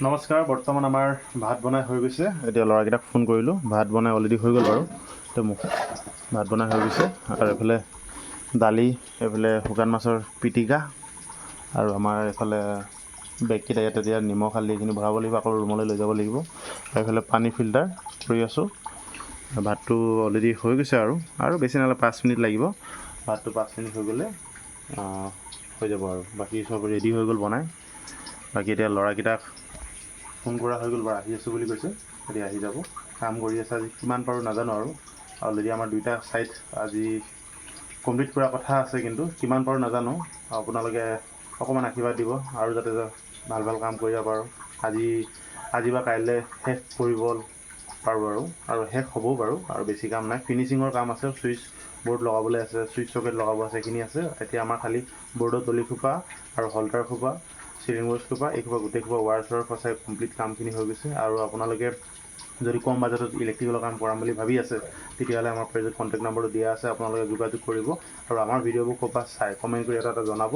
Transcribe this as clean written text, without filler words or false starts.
নমস্কাৰ। বৰ্তমান আমাৰ ভাত বনাই হৈ গৈছে। এতিয়া ল'ৰাকেইটাক ফোন কৰিলোঁ, ভাত বনাই অলৰেডি হৈ গ'ল বাৰু। এতিয়া ভাত বনাই হৈ গৈছে আৰু এইফালে দালি, এইফালে শুকান মাছৰ পিটিকা আৰু আমাৰ এইফালে বেগকেইটা ইয়াত এতিয়া নিমখ হালধি এইখিনি ভৰাব লাগিব, আকৌ ৰুমলৈ লৈ যাব লাগিব। আৰু এইফালে পানী ফিল্টাৰ কৰি আছোঁ। ভাতটো অলৰেডি হৈ গৈছে আৰু বেছি নহ'লে 5 মিনিট লাগিব। ভাতটো 5 মিনিট হৈ গ'লে হৈ যাব আৰু বাকী চব ৰেডি হৈ গ'ল বনাই। বাকী এতিয়া ল'ৰাকেইটাক ফোন কৰা হৈ গ'ল বাৰু, আহি আছোঁ বুলি কৈছে। এতিয়া আহি যাব, কাম কৰি আছে। আজি কিমান পাৰোঁ নাজানো আৰু অলৰেডি আমাৰ 2টা ছাইট আজি কমপ্লিট কৰাৰ কথা আছে, কিন্তু কিমান পাৰোঁ নাজানো। আপোনালোকে অকণমান আশীৰ্বাদ দিব আৰু যাতে ভাল ভাল কাম কৰিব পাৰোঁ। আজি বা কাইলৈ শেষ কৰিব পাৰোঁ আৰু শেষ হ'বও বাৰু। আৰু বেছি কাম নাই, ফিনিচিঙৰ কাম আছে, ছুইচ ব'ৰ্ড লগাবলৈ আছে, ছুইচ চকেট লগাব আছে, এইখিনি আছে। এতিয়া আমাৰ খালি ব'ৰ্ডৰ তলিখোপা আৰু হল্টাৰ খোপা, চিলিং বৰ্ড খোপা, এইখোপা গোটেইখোপা ৱায়াৰ চোৱাৰ ফচাই কমপ্লিট কামখিনি হৈ গৈছে। আৰু আপোনালোকে যদি কম বাজেটত ইলেক্ট্ৰিকেলৰ কাম কৰাম বুলি ভাবি আছে, তেতিয়াহ'লে আমাৰ পেজত কণ্টেক্ট নম্বৰটো দিয়া আছে, আপোনালোকে যোগাযোগ কৰিব। আৰু আমাৰ ভিডিঅ'বোৰ ক'ৰবাত চাই কমেণ্ট কৰি এটা জনাব।